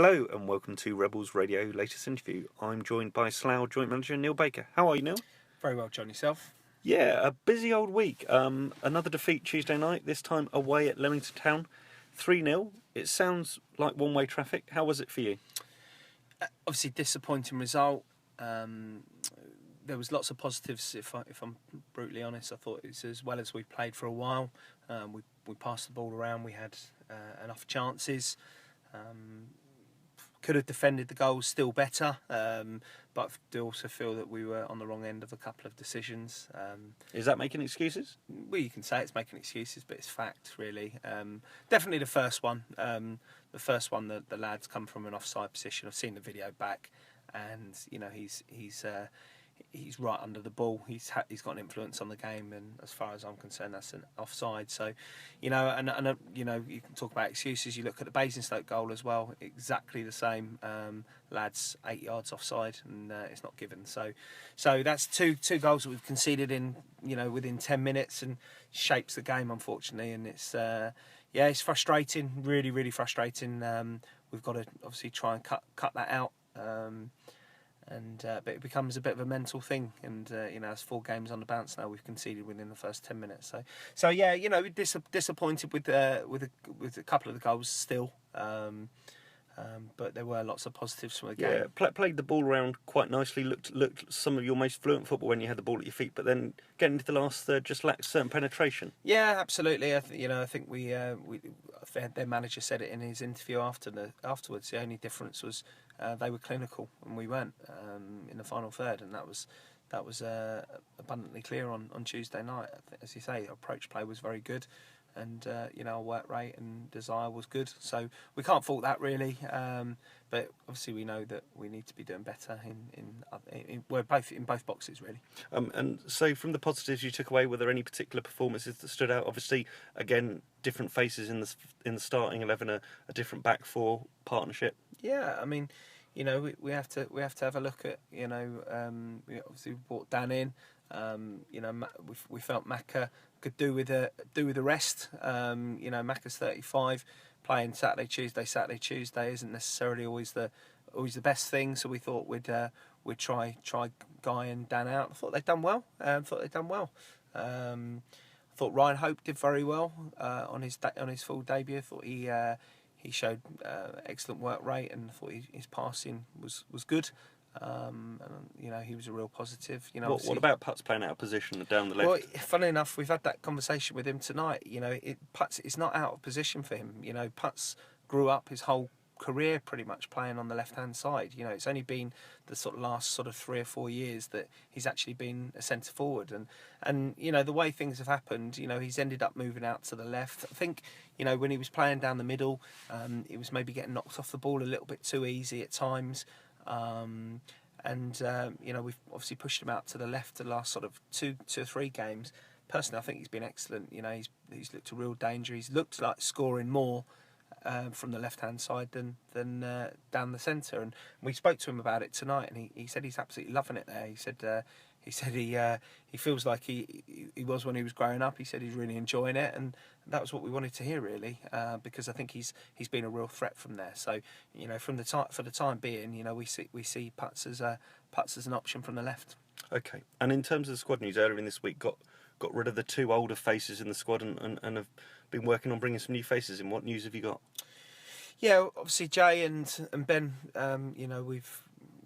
Hello and welcome to Rebels Radio latest interview. I'm joined by Slough Joint Manager Neil Baker. How are you, Neil? Very well, John. Yourself? Yeah, a busy old week. Another defeat Tuesday night, this time away at Leamington Town. 3-0. It sounds like one-way traffic. How was it for you? Obviously, disappointing result. There was lots of positives, if I'm brutally honest. I thought it was as well as we played for a while. We passed the ball around. We had enough chances. Could have defended the goals still better, but I do also feel that we were on the wrong end of a couple of decisions. Is that making excuses? Well, you can say it's making excuses, but it's fact, really. Definitely the first one. The lads come from an offside position. I've seen the video back, and he's right under the ball. He's got an influence on the game, and as far as I'm concerned, that's an offside. So, you can talk about excuses. You look at the Basingstoke goal as well, exactly the same. Lads 8 yards offside, and it's not given. So that's two goals that we've conceded in within 10 minutes, and shapes the game, unfortunately. And it's frustrating, really, really frustrating. We've got to obviously try and cut that out. But it becomes a bit of a mental thing, and it's 4 games on the bounce now. We've conceded within the first 10 minutes, so disappointed with a couple of the goals still, but there were lots of positives from the game. Yeah, played the ball around quite nicely. Looked some of your most fluent football when you had the ball at your feet, but then getting into the last third just lacked certain penetration. Yeah, absolutely. I think their manager said it in his interview afterwards. The only difference was they were clinical and we weren't in the final third, and that was abundantly clear on Tuesday night. As you say, approach play was very good, and our work rate and desire was good. So we can't fault that really. But obviously we know that we need to be doing better in both boxes really. And so from the positives you took away, were there any particular performances that stood out? Obviously, again, different faces in the starting 11, a different back four partnership. Yeah, I mean, we have to have a look at we obviously brought Dan in. We felt Macca could do with the rest. Macca's 35. Playing Saturday Tuesday isn't necessarily always the best thing. So we thought we'd try Guy and Dan out. I thought they'd done well. I thought Ryan Hope did very well on his full debut. I thought he showed excellent work rate, and I thought his passing was good. He was a real positive. What about Putts playing out of position down the left? Well, funnily enough, we've had that conversation with him tonight. Putts is not out of position for him. Putts grew up his whole career pretty much playing on the left-hand side. It's only been the last 3 or 4 years that he's actually been a centre forward, and the way things have happened, he's ended up moving out to the left. I think when he was playing down the middle, he was maybe getting knocked off the ball a little bit too easy at times. We've obviously pushed him out to the left the last 2 or 3 games. Personally, I think he's been excellent. He's looked a real danger. He's looked like scoring more from the left-hand side than down the centre. And we spoke to him about it tonight, and he said he's absolutely loving it there. He said he feels like he was when he was growing up. He said he's really enjoying it, and that was what we wanted to hear really, because I think he's been a real threat from there. So for the time being, we see Putts as an option from the left. Okay, and in terms of the squad news, earlier in this week got rid of the 2 older faces in the squad and have been working on bringing some new faces in. What news have you got? Yeah, obviously Jay and Ben. We've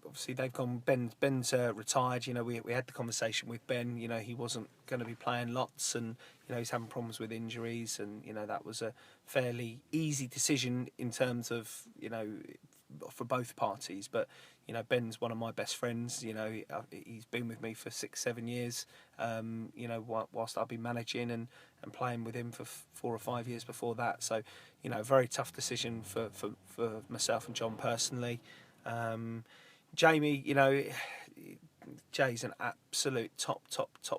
obviously they've gone. Ben's retired. We had the conversation with Ben. He wasn't going to be playing lots, and he's having problems with injuries, and that was a fairly easy decision in terms of for both parties. But Ben's one of my best friends. He's been with me for 6-7 years. Whilst I've been managing and playing with him for 4 or 5 years before that. So very tough decision for myself and John personally. Jamie, Jay's an absolute top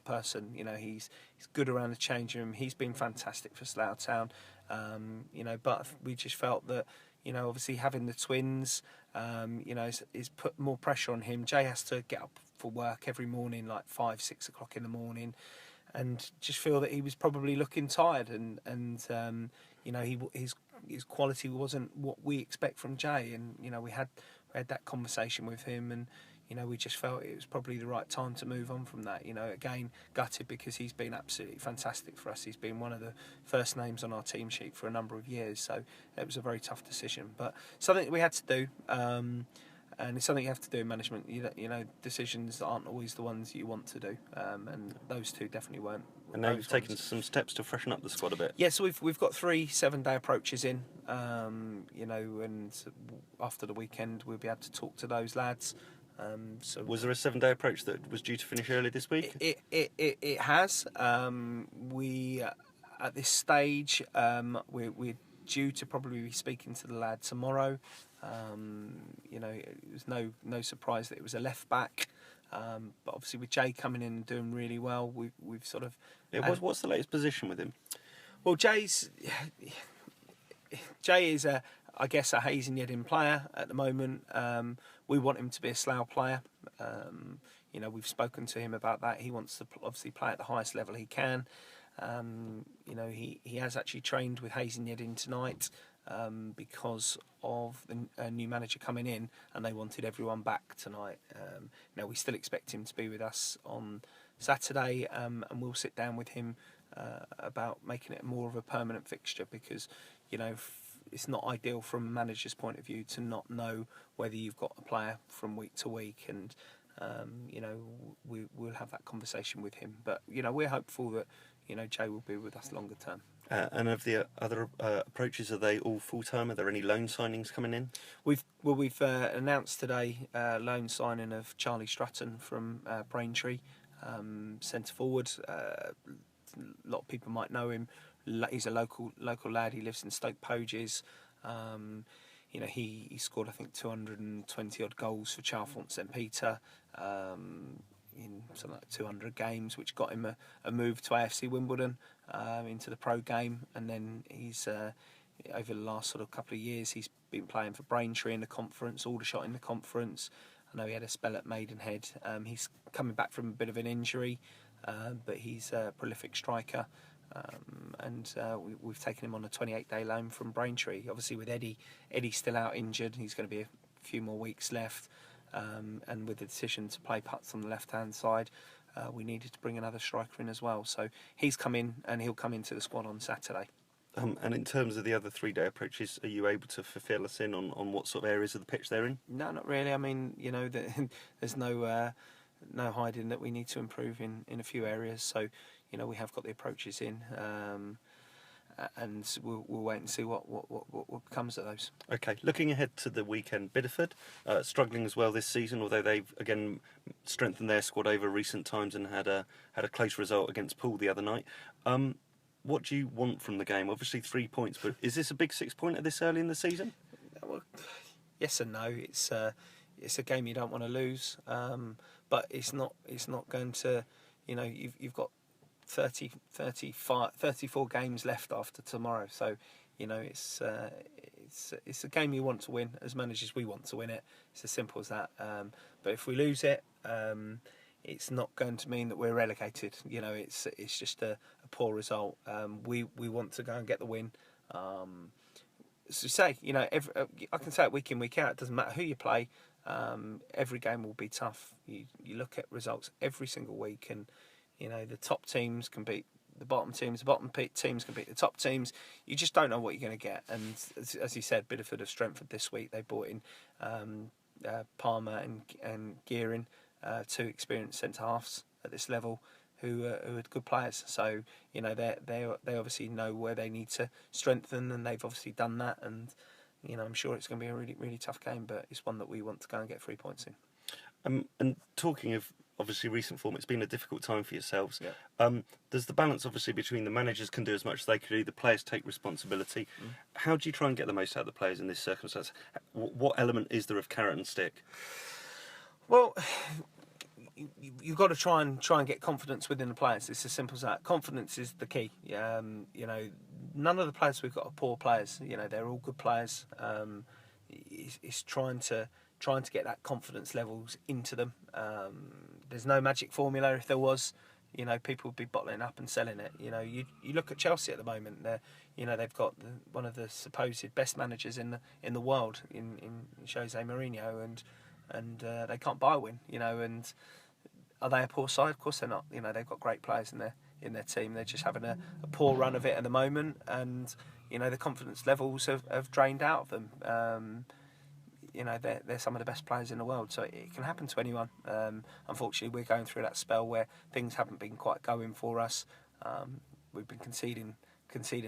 person. He's good around the changing room. He's been fantastic for Slough Town. But we just felt that obviously having the twins, is put more pressure on him. Jay has to get up for work every morning, like 5-6 o'clock in the morning, and just feel that he was probably looking tired, and he's his quality wasn't what we expect from Jay, and we had that conversation with him, and we just felt it was probably the right time to move on from that. Again, gutted because he's been absolutely fantastic for us. He's been one of the first names on our team sheet for a number of years, so it was a very tough decision, but something that we had to do. And it's something you have to do in management. Decisions aren't always the ones you want to do, and those two definitely weren't. And now you've taken some steps to freshen up the squad a bit. Yeah, so we've got 3 7-day approaches in, and after the weekend we'll be able to talk to those lads. So was there a 7-day approach that was due to finish early this week? It has. We at this stage we're due to probably be speaking to the lad tomorrow. It was no surprise that it was a left back, but obviously with Jay coming in and doing really well, we've sort of. What's the latest position with him? Well, Jay is I guess a Hayes and Yedin player at the moment. We want him to be a Slough player. We've spoken to him about that. He wants to obviously play at the highest level he can. He has actually trained with Hayes and Yedin tonight. Because of a new manager coming in, and they wanted everyone back tonight. Now we still expect him to be with us on Saturday, and we'll sit down with him about making it more of a permanent fixture, because it's not ideal from a manager's point of view to not know whether you've got a player from week to week, and we'll have that conversation with him. But we're hopeful that Jay will be with us longer term. And of the other approaches, are they all full-time? Are there any loan signings coming in? We've announced today loan signing of Charlie Stratton from Braintree, centre forward. A lot of people might know him. He's a local lad. He lives in Stoke Poges. He scored I think 220 odd goals for Chalfont St Peter. In something like 200 games, which got him a move to A.F.C. Wimbledon into the pro game, and then he's over the last sort of couple of years he's been playing for Braintree in the conference, Aldershot in the conference. I know he had a spell at Maidenhead. He's coming back from a bit of an injury, but he's a prolific striker, and we've taken him on a 28-day loan from Braintree. Obviously with Eddie's still out injured, he's going to be a few more weeks left. And with the decision to play Putts on the left-hand side, we needed to bring another striker in as well. So he's come in, and he'll come into the squad on Saturday. And in terms of the other 3-day approaches, are you able to fulfil us in on what sort of areas of the pitch they're in? No, not really. I mean, there's no hiding that we need to improve in a few areas. So, we have got the approaches in. And we'll wait and see what comes of those. Okay, looking ahead to the weekend, Bideford struggling as well this season, although they've again strengthened their squad over recent times and had a close result against Poole the other night. What do you want from the game? Obviously 3 points, but is this a big 6-pointer this early in the season? Well, yes and no. It's a game you don't want to lose, but it's not going to. You've got 34 games left after tomorrow, so it's a game you want to win. As managers, we want to win it. It's as simple as that. But if we lose it, it's not going to mean that we're relegated. It's just a poor result. We want to go and get the win. So say, I can say it week in, week out. It doesn't matter who you play. Every game will be tough. You look at results every single week, and the top teams can beat the bottom teams. The bottom teams can beat the top teams. You just don't know what you're going to get. And as you said, Bideford have strengthened this week. They brought in Palmer and Gearing, 2 experienced centre halves at this level, who are good players. So they obviously know where they need to strengthen, and they've obviously done that. And I'm sure it's going to be a really, really tough game, but it's one that we want to go and get 3 points in. And talking of obviously recent form, it's been a difficult time for yourselves. Yeah. There's the balance obviously between the managers can do as much as they could do, the players take responsibility. How do you try and get the most out of the players in this circumstance? What element is there of carrot and stick? Well, you've got to try and get confidence within the players. It's as simple as that. Confidence is the key. None of the players we've got are poor players. They're all good players. It's trying to get that confidence levels into them. There's no magic formula. If there was, you know, people would be bottling up and selling it. You know, you look at Chelsea at the moment. They've got one of the supposed best managers in the world in Jose Mourinho, and they can't buy a win. You know, and are they a poor side? Of course they're not. You know, they've got great players in their team. They're just having a poor run of it at the moment, and you know the confidence levels have drained out of them. You know, they're some of the best players in the world, so it can happen to anyone. Unfortunately, we're going through that spell where things haven't been quite going for us. We've been conceding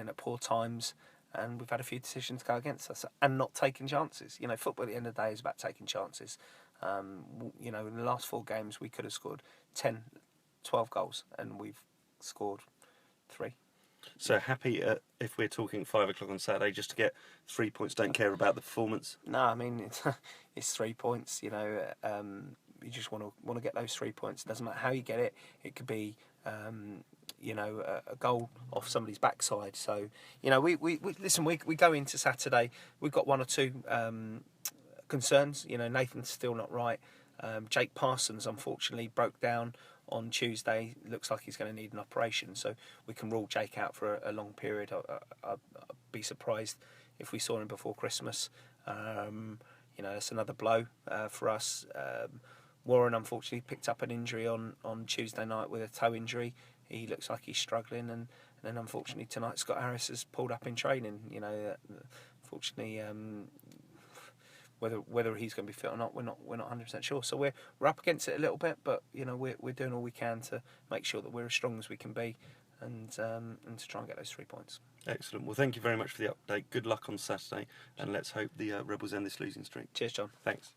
at poor times, and we've had a few decisions go against us and not taking chances. You know, football at the end of the day is about taking chances. You know, in the last 4 games, we could have scored 10, 12 goals, and we've scored 3. So happy if we're talking 5 o'clock on Saturday just to get 3 points. Don't care about the performance. No, I mean it's 3 points. You know, you just want to get those 3 points. It doesn't matter how you get it. It could be you know, a goal off somebody's backside. So you know, we listen. We go into Saturday. We've got 1 or 2 concerns. You know, Nathan's still not right. Jake Parsons unfortunately broke down on Tuesday. Looks like he's going to need an operation, so we can rule Jake out for a long period. I'd be surprised if we saw him before Christmas. You know, that's another blow for us. Warren unfortunately picked up an injury on Tuesday night with a toe injury. He looks like he's struggling, and then unfortunately tonight Scott Harris has pulled up in training. You know, unfortunately. Whether he's going to be fit or not, we're not 100% sure. So we're up against it a little bit, but you know we're doing all we can to make sure that we're as strong as we can be, and to try and get those 3 points. Excellent. Well, thank you very much for the update. Good luck on Saturday, and let's hope the Rebels end this losing streak. Cheers, John. Thanks.